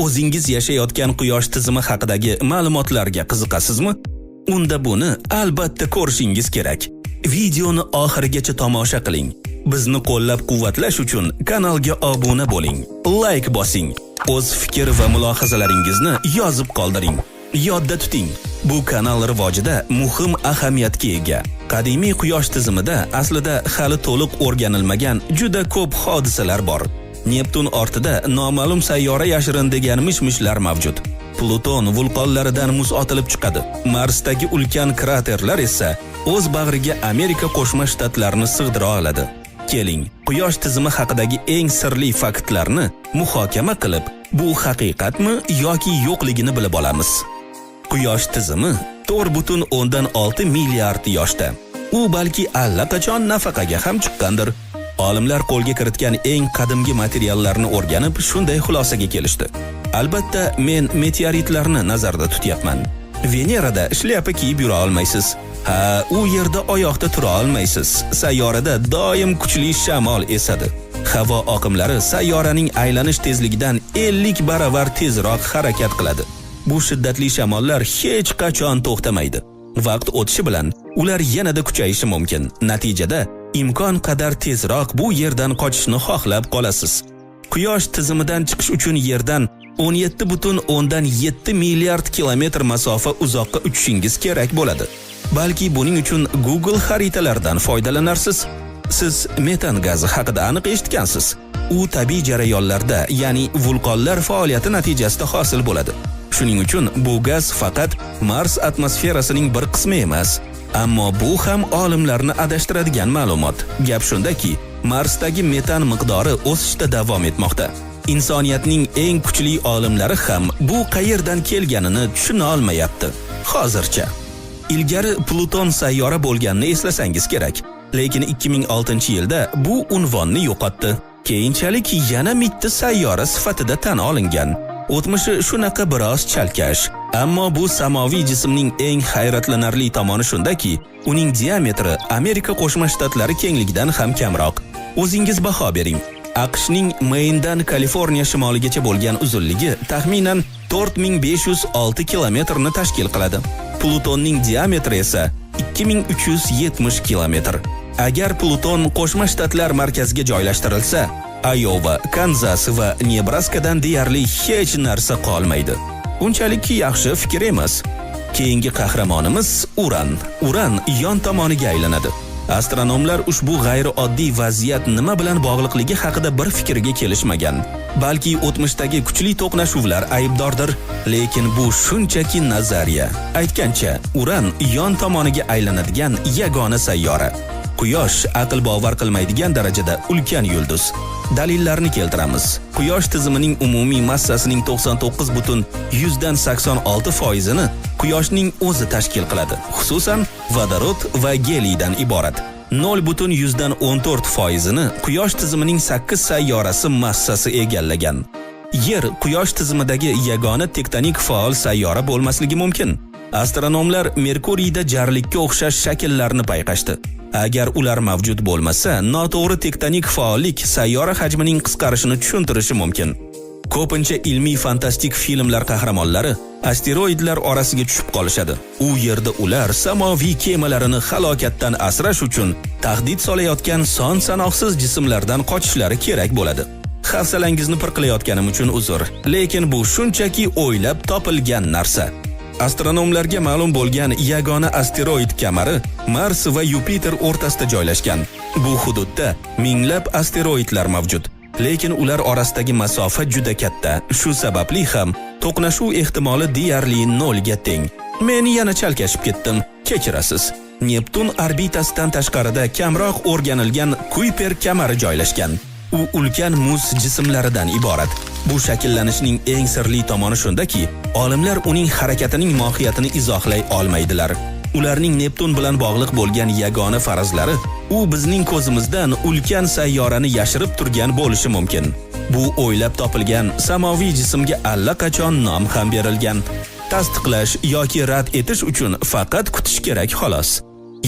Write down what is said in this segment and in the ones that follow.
o'zingiz yashayotgan quyosh tizimi haqidagi ma'lumotlarga qiziqasizmi? Unda buni albatta ko'rishingiz kerak. Videoni oxirigacha tomosha qiling. Bizni qo'llab-quvvatlash uchun kanalga obuna bo'ling. Like bosing. O'z fikr va mulohazalaringizni yozib qoldiring. Yodda tuting, bu kanal rivojida muhim ahamiyatga ega. Qadimiy quyosh tizimida aslida hali to'liq o'rganilmagan juda ko'p hodisalar bor. Neptun ortida noma'lum sayyora yashirin degan mish-mishlar mavjud. Pluton vulqonlaridan muz otilib chiqadi. Marsdagi ulkan kraterlar esa o'z bag'riga Amerika Qo'shma Shtatlarini sig'dira oladi. Keling, quyosh tizimi haqidagi eng sirli faktlarni muhokama qilib, bu haqiqatmi yoki yo'qligini bilib olamiz. Quyosh tizimi 4.6 milliard yoshda. U balki allaqachon nafaqaga ham chiqqandir. Olimlar qo'lga kiritgan eng qadimgi materiallarni o'rganib, shunday xulosaga kelishdi. Albatta, men meteoritlarni nazarda tutyapman. Venerada shlyapa kiyib yura olmaysiz. U yerda oyoqda tura olmaysiz. Sayyorada doim kuchli shamol esadi. Havo oqimlari sayyoraning aylanish tezligidan 50 baravar tezroq harakat qiladi. Bu shiddatli shamollar hech qachon to'xtamaydi. Vaqt o'tishi bilan ular yanada kuchayishi mumkin. Natijada imkon qadar tezroq bu yerdan qochishni xohlab qolasiz. Quyosh tizimidan chiqish uchun yerdan 17.7 milliard kilometr masofa uzoqqa uchishingiz kerak bo'ladi. Balki buning uchun Google xaritalardan foydalanarsiz. Siz metan gazi haqida aniq eshitgansiz. U tabiiy jarayonlarda, ya'ni vulqonlar faoliyati natijasida hosil bo'ladi. Shuning uchun bu gaz faqat Mars atmosferasining bir qismi emas. Ammo bu ham olimlarni adashtiradigan ma'lumot. Gap shundaki, Marsdagi metan miqdori o'sishda davom etmoqda. Insoniyatning eng kuchli olimlari ham bu qayerdan kelganini tushuna olmayapti. Hozircha. Ilgari Pluton sayyora bo'lganini eslasangiz kerak, lekin 2006-yilda bu unvonni yo'qotdi. Keyinchalik yana mitti sayyora sifatida tan olingan. O'tmishi shunaqa biroz chalkash, ammo bu samoviy jismning eng hayratlanarli tomoni shundaki, uning diametri Amerika Qo'shma Shtatlari kengligidan ham kamroq. O'zingiz baho bering. AQShning Maindan Kaliforniya shimoligacha bo'lgan uzunligi taxminan 4506 kilometrni tashkil qiladi. Plutonning diametri esa 2370 kilometr. Agar Pluton Qo'shma Shtatlar markaziga joylashtirilsa, Iowa, Kansas va Nebraskadan deyarli hech narsa qolmaydi. Unchalik yaxshi fikr emas. Keyingi qahramonimiz Uran. Uran yon tomoniga aylanadi. Astronomlar ushbu g'ayrioddiy vaziyat nima bilan bog'liqligi haqida bir fikrga kelishmagan. Balki o'tmishdagi kuchli to'qnashuvlar aybdordir, lekin bu shunchaki nazariya. Aytgancha, Uran yon tomoniga aylanadigan yagona sayyora. Quyosh aql bovar qilmaydigan darajada ulkan yulduz. Dalillarni keltiramiz. Quyosh tizimining umumiy massasining 99.86%ni Quyoshning o'zi tashkil qiladi. Xususan, vodorod va geliydan iborat. 0.14%ni Quyosh tizimining 8 sayyorasi massasi egallagan. Yer Quyosh tizimidagi yagona tektonik faol sayyora bo'lmasligi mumkin. Astronomlar Merkuriyda jarlikka o'xshash shakllarni payqashdi. Agar ular mavjud bo'lmasa, noto'g'ri tektonik faollik sayyora hajmining qisqarishini tushuntirishi mumkin. Ko'pincha ilmiy fantastik filmlar qahramonlari asteroidlar orasiga tushib qolishadi. U yerda ular samoviy kemalarini halokatdan asrash uchun tahdid solayotgan son-sanoqsiz jismlardan qochishlari kerak bo'ladi. Hafsalangizni pir qilayotganim uchun uzr, lekin bu shunchaki o'ylab topilgan narsa. Astronomlarga ma'lum bo'lgan yagona asteroid kamari Mars va Yupiter o'rtasida joylashgan. Bu hududda minglab asteroidlar mavjud, lekin ular orasidagi masofa juda katta. Shu sababli ham to'qnashuv ehtimoli deyarli 0 ga teng. Men yana chalkashib ketdim. Kechirasiz. Neptun orbitasidan tashqarida kamroq o'rganilgan Kuiper kamari joylashgan. U ulkan muz jismlaridan iborat. Bu shakllanishning eng sirli tomoni shundaki, olimlar uning harakatining mohiyatini izohlay olmaydilar. Ularning Neptun bilan bog'liq bo'lgan yagona farazlari, u bizning ko'zimizdan ulkan sayyorani yashirib turgan bo'lishi mumkin. Bu o'ylab topilgan samoviy jismga allaqachon nom ham berilgan. Tasdiqlash yoki rad etish uchun faqat kutish kerak xolos.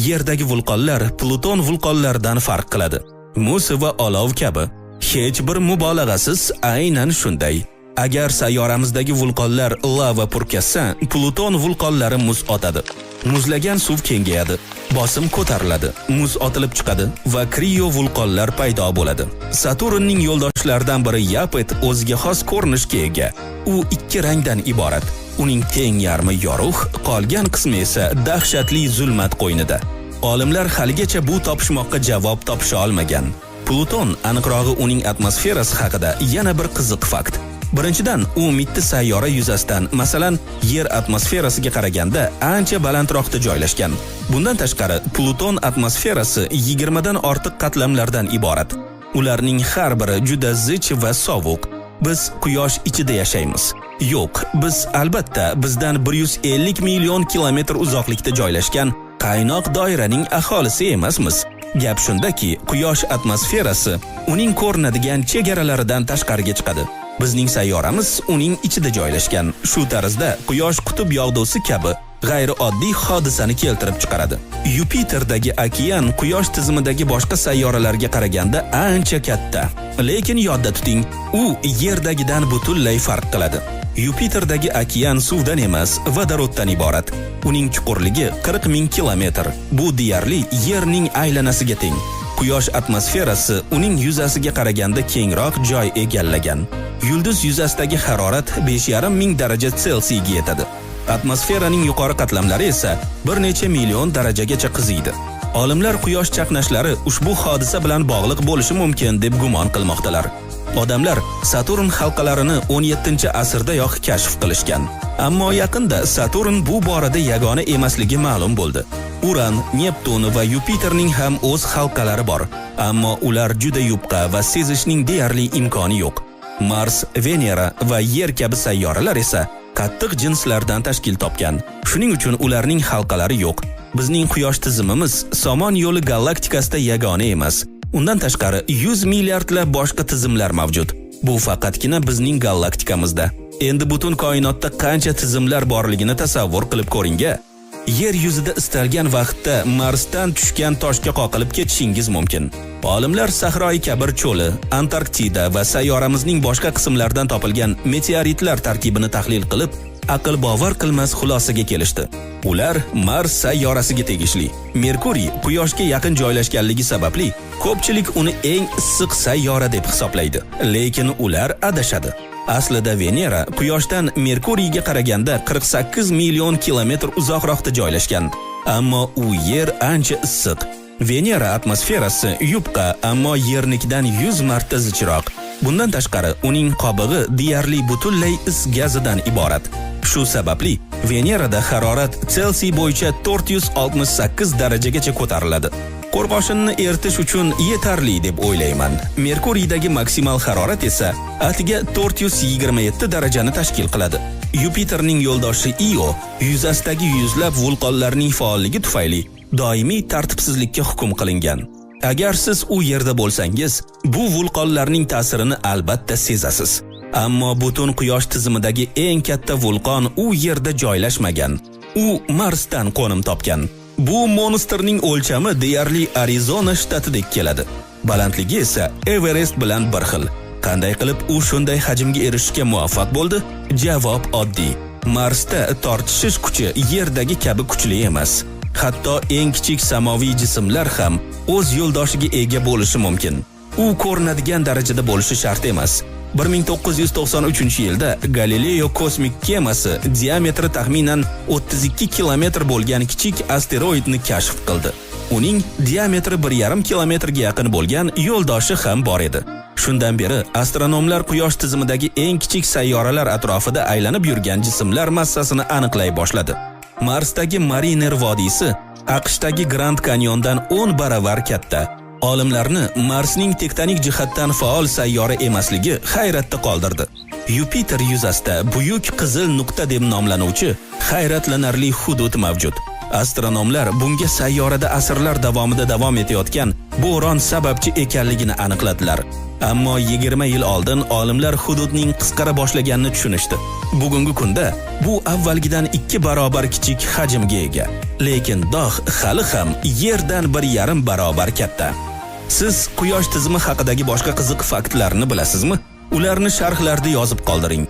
Yerdagi vulqonlar Pluton vulqonlaridan farq qiladi. Muz va olov kabi. Hech bir mubolag'asiz aynan shunday. Agar sayyoramizdagi vulqonlar lava purkasa, Pluton vulqonlari muz otadi. Muzlagan suv kengayadi, bosim ko'tariladi, muz otilib chiqadi va kriyo vulqonlar paydo bo'ladi. Saturnning yo'ldoshlaridan biri Yapet o'ziga xos ko'rinishga ega. U ikki rangdan iborat. Uning teng yarmi yorug', qolgan qismi esa dahshatli zulmat qo'ynida. Olimlar haligacha bu topishmoqqa javob topisha olmagan. Pluton, aniqrog'i uning atmosferasi haqida yana bir qiziq fakt. Birinchidan, u mitti sayyora yuzasidan, masalan, Yer atmosferasiga qaraganda ancha balandroqda joylashgan. Bundan tashqari, Pluton atmosferasi 20 dan ortiq qatlamlardan iborat. Ularning har biri juda zich va sovuq. Biz Quyosh ichida yashaymiz. Yo'q, biz albatta bizdan 150 million kilometr uzoqlikda joylashgan qaynoq doiraning aholisi emasmiz. Gap shundaki, Quyosh atmosferasi uning ko'rinadigan chegaralaridan tashqariga chiqadi. Bizning sayyoramiz uning ichida joylashgan. Shu tarzda Quyosh qutb yog'dusi kabi g'ayrioddiy hodisani keltirib chiqaradi. Yupiterdagi okean Quyosh tizimidagi boshqa sayyoralarga qaraganda ancha katta. Lekin yodda tuting, u Yerdagidan butunlay farq qiladi. Yupiterdagi okean suvdan emas, vodoroddan iborat. Uning chuqurligi 40 ming kilometr. Bu deyarli Yerning aylanasiga teng. Quyosh atmosferasi uning yuzasiga qaraganda kengroq joy egallagan. Yulduz yuzasidagi harorat 5,5 ming daraja Selsiyaga yetadi. Atmosferaning yuqori qatlamlari esa bir necha million darajagacha qiziydi. Olimlar Quyosh chaqnashlari ushbu hodisa bilan bog'liq bo'lishi mumkin deb gumon qilmoqdalar. Odamlar Saturn halqalarini 17-asrdayoq kashf qilishgan. Ammo yaqinda Saturn bu borada yagona emasligi ma'lum bo'ldi. Uran, Neptun va Yupiterning ham o'z halqalari bor, ammo ular juda yupqa va sezishning deyarli imkoni yo'q. Mars, Venera va Yer kabi sayyoralar esa qattiq jinslardan tashkil topgan. Shuning uchun ularning halqalari yo'q. Bizning Quyosh tizimimiz Somon yo'li galaktikasida yagona emas. Undan tashqari 100 milliardlab boshqa tizimlar mavjud. Bu faqatgina bizning galaktikamizda. Endi butun koinotda qancha tizimlar borligini tasavvur qilib ko'ring-a. Yer yuzida istalgan vaqtda Marsdan tushgan toshga qoqilib ketishingiz mumkin. Olimlar Sahroyi Kabir cho'li, Antarktida va sayyoramizning boshqa qismlaridan topilgan meteoritlar tarkibini tahlil qilib, aql bovar qilmas xulosaga kelishdi. Ular Mars sayyorasiga tegishli. Merkuriy Quyoshga yaqin joylashganligi sababli ko'pchilik uni eng issiq sayyora deb hisoblaydi. Lekin ular adashadi. Aslida Venera Quyoshdan Merkuriyga qaraganda 48 million kilometr uzoqroqda joylashgan. Ammo u Yer ancha issiq. Venera atmosferasi yupqa, ammo Yernikidan 100 marta zichroq. Bundan tashqari, uning qobig'i deyarli butunlay is gazidan iborat. Shu sababli Venerada harorat Selsiy bo'yicha 468 darajagacha ko'tariladi. Qo'rg'oshinni eritish uchun yetarli deb o'ylayman. Merkuriydagi maksimal harorat esa atiga 427 darajani tashkil qiladi. Yupiterning yo'ldoshi Io yuzasidagi yuzlab vulqonlarning faolligi tufayli doimiy tartibsizlikka hukm qilingan. Agar siz u yerda bo'lsangiz, bu vulqonlarning ta'sirini albatta sezasiz. Ammo butun Quyosh tizimidagi eng katta vulqon u yerda joylashmagan. U Marsdan qo'nim topgan. Bu monsterning o'lchami deyarli Arizona shtatidek keladi. Balandligi esa Everest bilan bir xil. Qanday qilib u shunday hajmga erishishga muvaffaq bo'ldi? Javob oddiy. Marsda tortishish kuchi Yerdagi kabi kuchli emas. Hatto eng kichik samoviy jismlar ham o'z yo'ldoshiga ega bo'lishi mumkin. U ko'rinadigan darajada bo'lishi shart emas. 1993-yilda Galileo kosmik kemasi diametri taxminan 32 kilometr bo'lgan kichik asteroidni kashf qildi. Uning diametri 1,5 kilometrga yaqin bo'lgan yo'ldoshi ham bor edi. Shundan beri astronomlar Quyosh tizimidagi eng kichik sayyoralar atrofida aylanib yurgan jismlar massasini aniqlay boshladi. Marsdagi Mariner vodiysi AQShdagi Grand Canyondan 10 baravar katta. Olimlarni Marsning tektonik jihatdan faol sayyora emasligi hayratda qoldirdi. Yupiter yuzasida buyuk qizil nuqta deb nomlanuvchi hayratlanarli hudud mavjud. Astronomlar bunga sayyorada asrlar davomida davom etayotgan bo'ron sababchi ekanligini aniqladilar. Ammo 20 yil oldin olimlar hududning qisqara boshlaganini tushunishdi. Bugungi kunda bu avvalgidan 2 barobar kichik hajmga ega. Lekin dog' hali ham Yerdan 1,5 barobar katta. Siz Quyosh tizimi haqidagi boshqa qiziq faktlarni bilasizmi? Ularni sharhlarda yozib qoldiring.